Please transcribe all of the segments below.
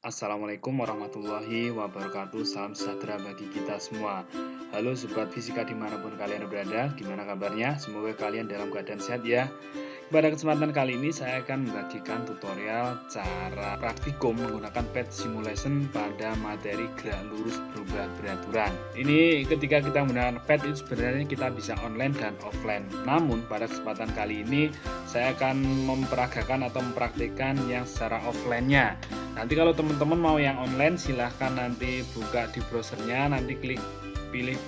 Assalamualaikum warahmatullahi wabarakatuh. Salam sejahtera bagi kita semua. Halo Sobat Fisika dimanapun kalian berada, gimana kabarnya? Semoga kalian dalam keadaan sehat ya. Pada kesempatan kali ini saya akan membagikan tutorial cara praktikum menggunakan PET simulation pada materi gerak lurus berubah beraturan. Ini ketika kita menggunakan PET itu sebenarnya kita bisa online dan offline. Namun pada kesempatan kali ini saya akan memperagakan atau mempraktikkan yang secara offline-nya. Nanti kalau teman-teman mau yang online silahkan nanti buka di browsernya, nanti pilih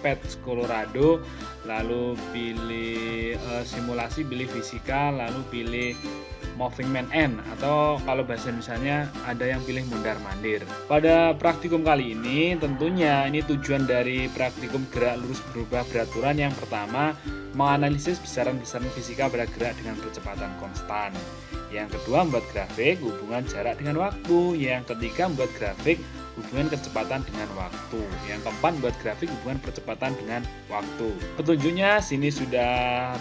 PET Colorado, lalu pilih simulasi, pilih fisika, lalu pilih Moving Man N, atau kalau bahasa Indonesianya ada yang pilih mundar mandir. Pada praktikum kali ini tentunya ini tujuan dari praktikum gerak lurus berubah beraturan yang pertama menganalisis besaran-besaran fisika pada gerak dengan percepatan konstan. Yang kedua membuat grafik hubungan jarak dengan waktu. Yang ketiga membuat grafik hubungan kecepatan dengan waktu. Yang keempat buat grafik hubungan percepatan dengan waktu. Petunjuknya sini sudah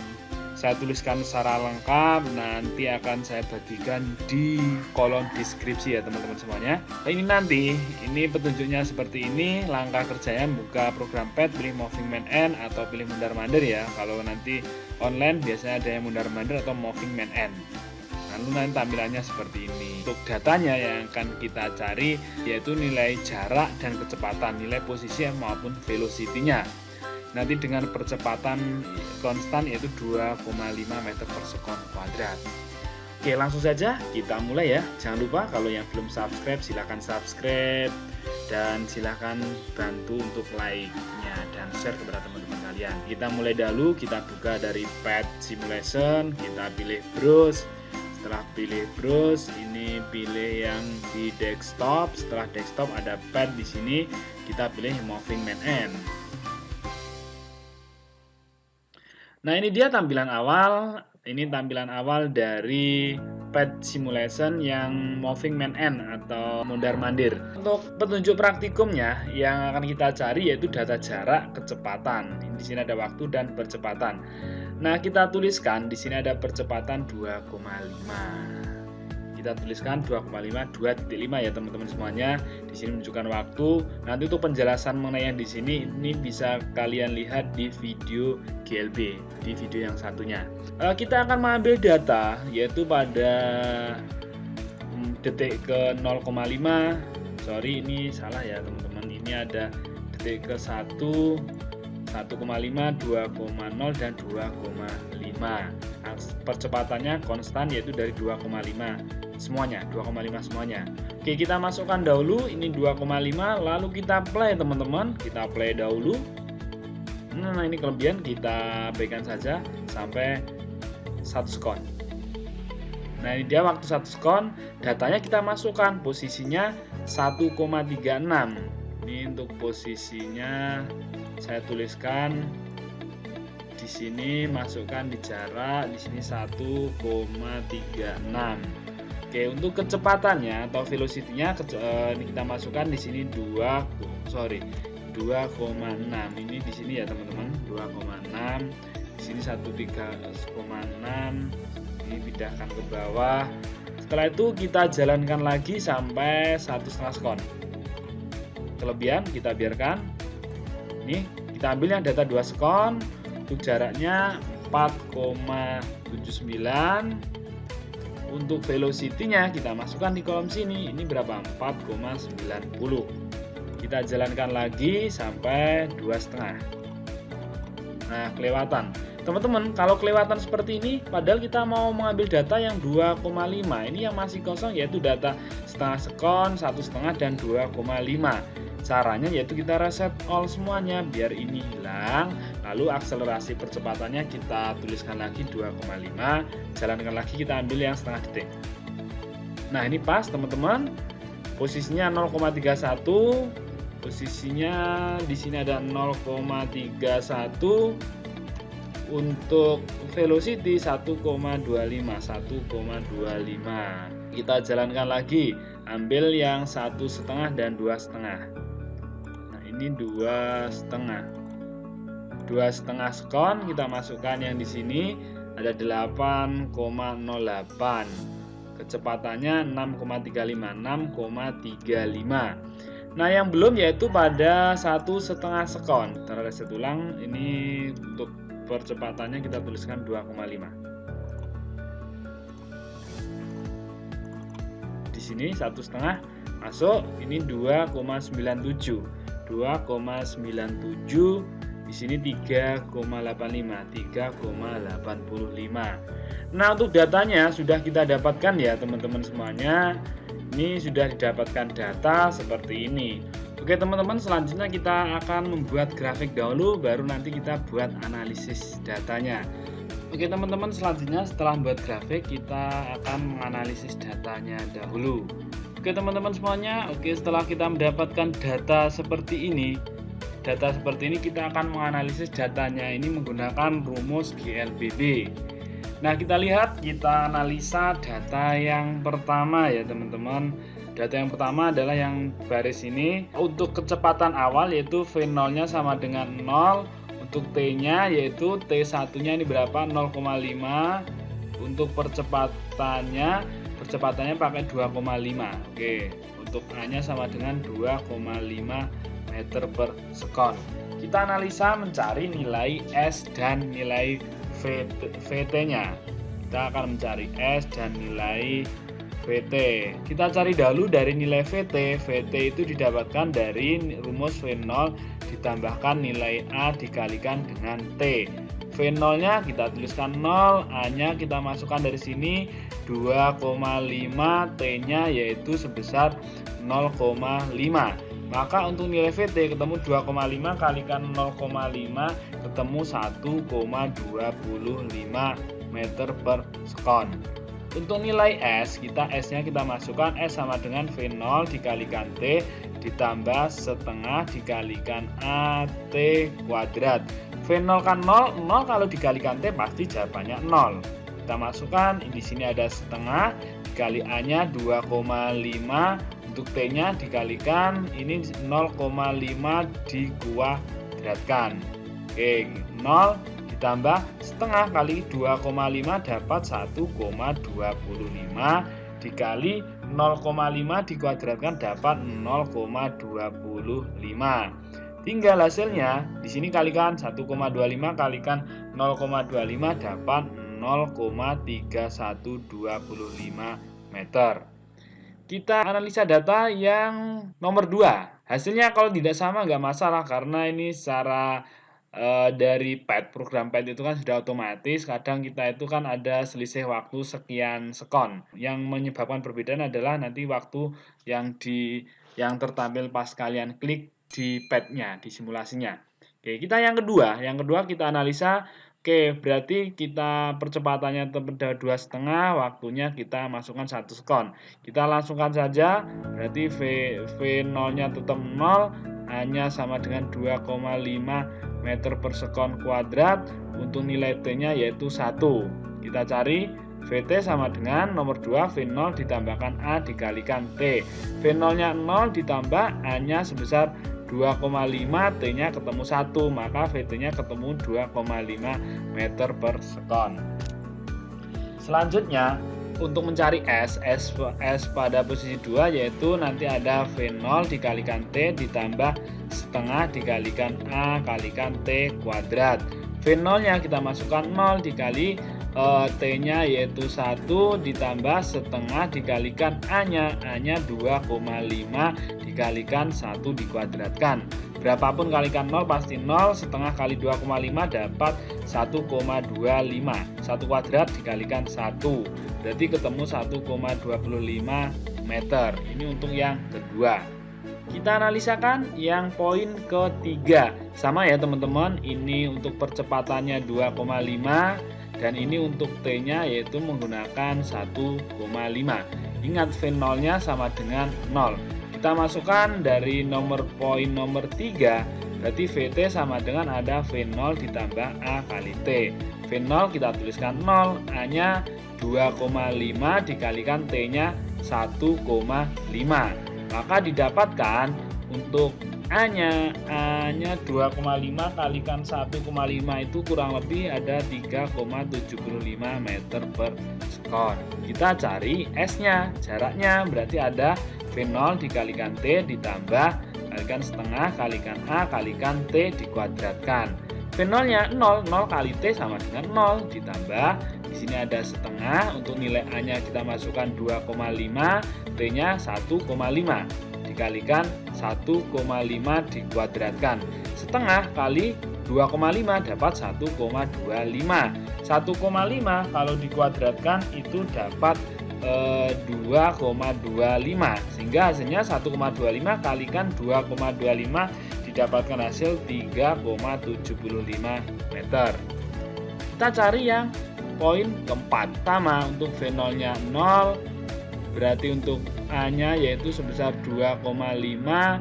saya tuliskan secara lengkap, nanti akan saya bagikan di kolom deskripsi ya teman-teman semuanya. Ini petunjuknya seperti ini. Langkah kerjanya buka program PET, pilih Moving Man N atau pilih mundar mandir ya. Kalau nanti online biasanya ada yang mundar mandir atau Moving Man N. Lalu nanti tampilannya seperti ini. Untuk datanya yang akan kita cari yaitu nilai jarak dan kecepatan, nilai posisi maupun velocity-nya. Nanti dengan percepatan konstan yaitu 2,5 meter per sekon kuadrat. Oke, langsung saja kita mulai ya. Jangan lupa kalau yang belum subscribe silahkan subscribe dan silahkan bantu untuk like-nya dan share kepada teman-teman kalian. Kita mulai dahulu, kita buka dari PET simulation, kita pilih browse. Setelah pilih browse, ini pilih yang di desktop. Setelah desktop ada PET di sini, kita pilih Moving Man N. Nah, ini dia tampilan awal. Ini tampilan awal dari PET simulation yang Moving Man N atau mundar mandir. Untuk petunjuk praktikumnya yang akan kita cari yaitu data jarak, kecepatan. Di sini ada waktu dan percepatan. Nah, kita tuliskan di sini ada percepatan 2,5. Kita tuliskan 2,5, 2,5 ya teman-teman semuanya. Di sini menunjukkan waktu. Nanti untuk penjelasan mengenai yang di sini ini bisa kalian lihat di video GLB, di video yang satunya. Kita akan mengambil data yaitu pada detik ke 0,5. Sorry, ini salah ya teman-teman. Ini ada detik ke 1, 1,5, 2,0 dan 2,5. Percepatannya konstan yaitu dari 2,5 semuanya, 2,5 semuanya. Oke, kita masukkan dahulu ini 2,5 lalu kita play teman-teman. Kita play dahulu. Nah, ini kelebihan kita berikan saja sampai 1 sekon. Nah, ini dia waktu 1 sekon, datanya kita masukkan posisinya 1,36. Ini untuk posisinya saya tuliskan di sini, masukkan di jarak di sini 1,36. Oke, untuk kecepatannya atau velocity-nya ini kita masukkan di sini 2,6. Ini di sini ya teman-teman, 2,6. Di sini 1,3,6. Ini pindahkan ke bawah. Setelah itu kita jalankan lagi sampai 1,5 sekon. Kelebihan kita biarkan. Nih, kita ambil yang data 2 sekon, untuk jaraknya 4,79. Untuk velocity-nya kita masukkan di kolom sini. Ini berapa? 4,90. Kita jalankan lagi sampai 2,5. Nah, kelewatan. Teman-teman, kalau kelewatan seperti ini, padahal kita mau mengambil data yang 2,5. Ini yang masih kosong yaitu data setengah sekon, 1,5 dan 2,5. Caranya yaitu kita reset all semuanya biar ini hilang. Lalu akselerasi percepatannya kita tuliskan lagi 2,5. Jalankan lagi, kita ambil yang setengah detik. Nah, ini pas teman-teman. Posisinya 0,31. Posisinya di sini ada 0,31. Untuk velocity 1,25. Kita jalankan lagi, ambil yang 1,5 dan 2,5. Nah, ini 2,5. 2,5 sekon, kita masukkan yang di sini ada 8,08. Kecepatannya 6,35, 6,35. Nah, yang belum yaitu pada 1,5 sekon. Kita reset ulang, ini untuk percepatannya kita tuliskan 2,5. Di sini 1,5 masuk, ini 2,97. 2,97, di sini 3,85, 3,85. Nah, untuk datanya sudah kita dapatkan ya teman-teman semuanya. Ini sudah didapatkan data seperti ini. Oke teman-teman, selanjutnya kita akan membuat grafik dahulu, baru nanti kita buat analisis datanya. Oke teman-teman, selanjutnya setelah membuat grafik kita akan menganalisis datanya dahulu. Oke teman-teman semuanya, setelah kita mendapatkan data seperti ini, kita akan menganalisis datanya ini menggunakan rumus GLBB. Nah, kita lihat, kita analisa data yang pertama ya teman-teman. Data yang pertama adalah yang baris ini. Untuk kecepatan awal yaitu V0-nya sama dengan 0. Untuk T-nya yaitu T1-nya ini berapa? 0,5. Untuk percepatannya pakai 2,5. Oke, untuk A-nya sama dengan 2,5 meter per sekon. Kita analisa mencari nilai S dan nilai VT-nya. Kita akan mencari S dan nilai VT. Kita cari dahulu dari nilai VT. VT itu didapatkan dari rumus V0 ditambahkan nilai A dikalikan dengan T. V0-nya kita tuliskan 0, A-nya kita masukkan dari sini 2,5, T-nya yaitu sebesar 0,5. Maka untuk nilai VT ketemu 2,5 kalikan 0,5 ketemu 1,25 meter per sekon. Untuk nilai S, S-nya kita masukkan, S sama dengan V0 dikalikan T ditambah setengah dikalikan AT kuadrat. V0 kan 0, 0 kalau dikalikan T pasti jawabannya 0. Kita masukkan, di sini ada setengah dikali A-nya 2,5. Untuk T-nya dikalikan, ini 0,5 dikuadratkan. Oke, 0 ditambah setengah kali 2,5 dapat 1,25 dikali 0,5 dikuadratkan dapat 0,25. Tinggal hasilnya di sini kalikan 1,25 kalikan 0,25 dapat 0,3125 meter. Kita analisa data yang nomor 2. Hasilnya kalau tidak sama nggak masalah karena ini secara dari PET, program PET itu kan sudah otomatis. Kadang kita itu kan ada selisih waktu sekian sekon. Yang menyebabkan perbedaan adalah nanti waktu yang tertampil pas kalian klik di PET-nya, di simulasinya. Oke, kita yang kedua kita analisa. Oke, berarti kita percepatannya pada 2,5, waktunya kita masukkan 1 sekon. Kita langsungkan saja, berarti V0-nya tetap 0, A-nya sama dengan 2,5 meter per sekon kuadrat. Untuk nilai T-nya yaitu 1. Kita cari VT sama dengan nomor 2, V0 ditambahkan A dikalikan T. V0-nya 0 ditambah A-nya sebesar 2,5, T-nya ketemu 1, maka VT-nya ketemu 2,5 meter per sekon. Selanjutnya, untuk mencari S pada posisi 2 yaitu nanti ada V0 dikalikan T ditambah setengah dikalikan A kalikan T kuadrat. V0-nya kita masukkan 0 dikali T-nya yaitu 1 ditambah setengah dikalikan A-nya 2,5 dikalikan 1 dikuadratkan. Berapapun kalikan 0 pasti 0, setengah kali 2,5 dapat 1,25. 1 kuadrat dikalikan 1, berarti ketemu 1,25 meter. Ini untuk yang kedua. Kita analisakan yang poin ketiga. Sama ya teman-teman, ini untuk percepatannya 2,5 dan ini untuk T-nya yaitu menggunakan 1,5. Ingat V0-nya sama dengan 0. Kita masukkan dari poin nomor 3, berarti VT sama dengan ada V0 ditambah A kali T. V0 kita tuliskan 0, A-nya 2,5 dikalikan T-nya 1,5. Maka didapatkan untuk A-nya 2,5 kalikan 1,5 itu kurang lebih ada 3,75 meter per sekon. Kita cari S-nya, jaraknya berarti ada V0 dikalikan T ditambah kalikan setengah kalikan A kalikan T dikuadratkan. V0-nya 0, 0 kali T sama dengan 0 ditambah di sini ada setengah, untuk nilai A-nya kita masukkan 2,5, T-nya 1,5 dikalikan 1,5 dikuadratkan. Setengah kali 2,5 dapat 1,25. 1,5 kalau dikuadratkan itu dapat 2,25, sehingga hasilnya 1,25 kalikan 2,25 didapatkan hasil 3,75 meter. Kita cari yang poin keempat. Sama, untuk V0-nya 0, berarti untuk A-nya yaitu sebesar 2,5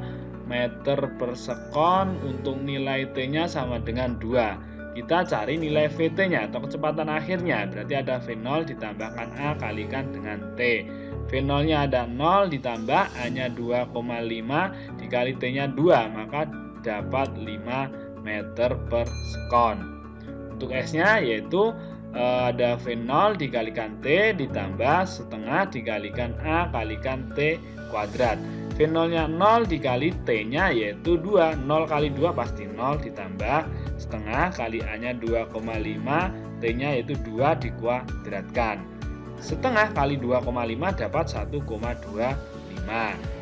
meter per sekon, untuk nilai T-nya sama dengan 2. Kita cari nilai VT-nya atau kecepatan akhirnya, berarti ada V0 ditambahkan A kalikan dengan T. V0-nya ada 0 ditambah A-nya 2,5 dikali T-nya 2, maka dapat 5 meter per sekon. Untuk S-nya yaitu ada V0 dikalikan T ditambah setengah dikalikan A kalikan T kuadrat. V0-nya 0 dikali T-nya yaitu 2. 0 kali 2 pasti 0 ditambah setengah kali A-nya 2,5, T-nya yaitu 2 dikuadratkan. Setengah kali 2,5 dapat 1,25.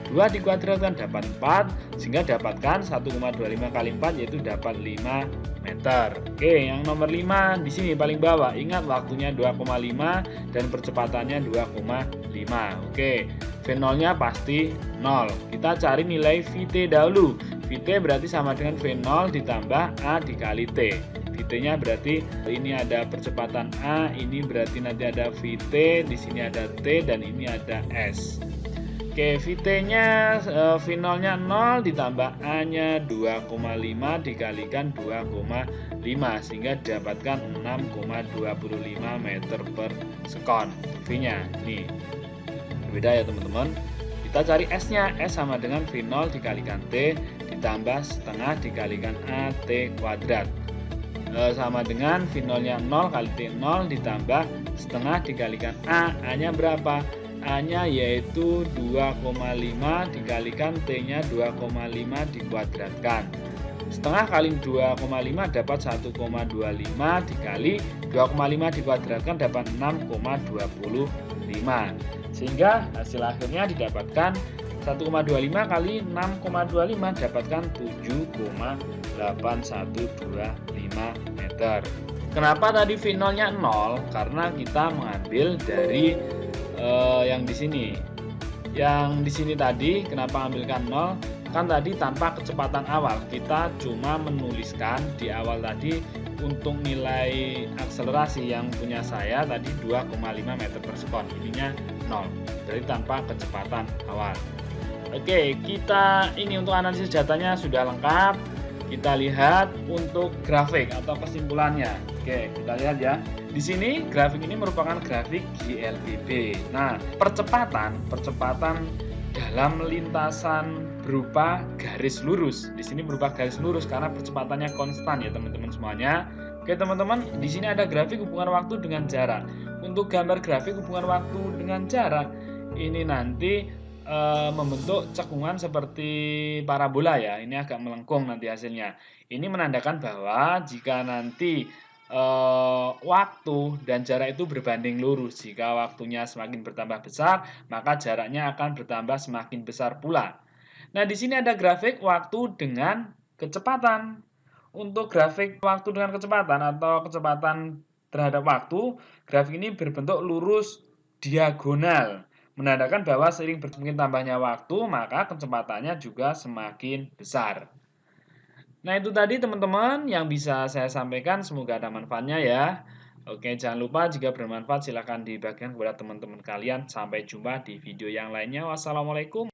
2 dikuadratkan dapat 4, sehingga dapatkan 1,25 kali 4 yaitu dapat 5 meter. Oke, yang nomor 5 di sini paling bawah. Ingat waktunya 2,5 dan percepatannya 2,5. Oke, V0-nya pasti 0. Kita cari nilai VT dahulu. VT berarti sama dengan V0 ditambah A dikali T. VT-nya berarti ini ada percepatan A, ini berarti nanti ada VT, di sini ada T dan ini ada S. Oke, VT-nya V0-nya 0 ditambah A-nya 2,5 dikalikan 2,5 sehingga dapatkan 6,25 meter per sekon. V-nya nih berbeda ya teman-teman. Kita cari S-nya. S sama dengan V0 dikalikan T ditambah setengah dikalikan A T kuadrat. Sama dengan V0-nya 0 kali T 0 ditambah setengah dikalikan A. A-nya berapa? A-nya yaitu 2,5 dikalikan T-nya 2,5 dikuadratkan. Setengah kali 2,5 dapat 1,25 dikali 2,5 dikuadratkan dapat 6,25. Sehingga hasil akhirnya didapatkan 1,25 kali 6,25 dapatkan 7,8125 meter. Kenapa tadi V0-nya 0? Karena kita mengambil dari yang di sini. Yang di sini tadi kenapa ambilkan 0? Kan tadi tanpa kecepatan awal. Kita cuma menuliskan di awal tadi untuk nilai akselerasi yang punya saya tadi 2,5 meter per sekon. Ininya 0. Jadi tanpa kecepatan awal. Oke, kita ini untuk analisis datanya sudah lengkap. Kita lihat untuk grafik atau kesimpulannya. Oke, kita lihat ya. Di sini grafik ini merupakan grafik GLBB. Nah, percepatan dalam lintasan berupa garis lurus. Di sini berupa garis lurus karena percepatannya konstan ya teman-teman semuanya. Oke teman-teman, di sini ada grafik hubungan waktu dengan jarak. Untuk gambar grafik hubungan waktu dengan jarak, ini nanti membentuk cekungan seperti parabola ya. Ini agak melengkung nanti hasilnya. Ini menandakan bahwa jika nanti waktu dan jarak itu berbanding lurus. Jika waktunya semakin bertambah besar, maka jaraknya akan bertambah semakin besar pula. Nah, di sini ada grafik waktu dengan kecepatan. Untuk grafik waktu dengan kecepatan atau kecepatan terhadap waktu, grafik ini berbentuk lurus diagonal. Menandakan bahwa seiring semakin tambahnya waktu, maka kecepatannya juga semakin besar. Nah, itu tadi teman-teman yang bisa saya sampaikan. Semoga ada manfaatnya ya. Oke, jangan lupa jika bermanfaat silahkan dibagikan kepada teman-teman kalian. Sampai jumpa di video yang lainnya. Wassalamualaikum.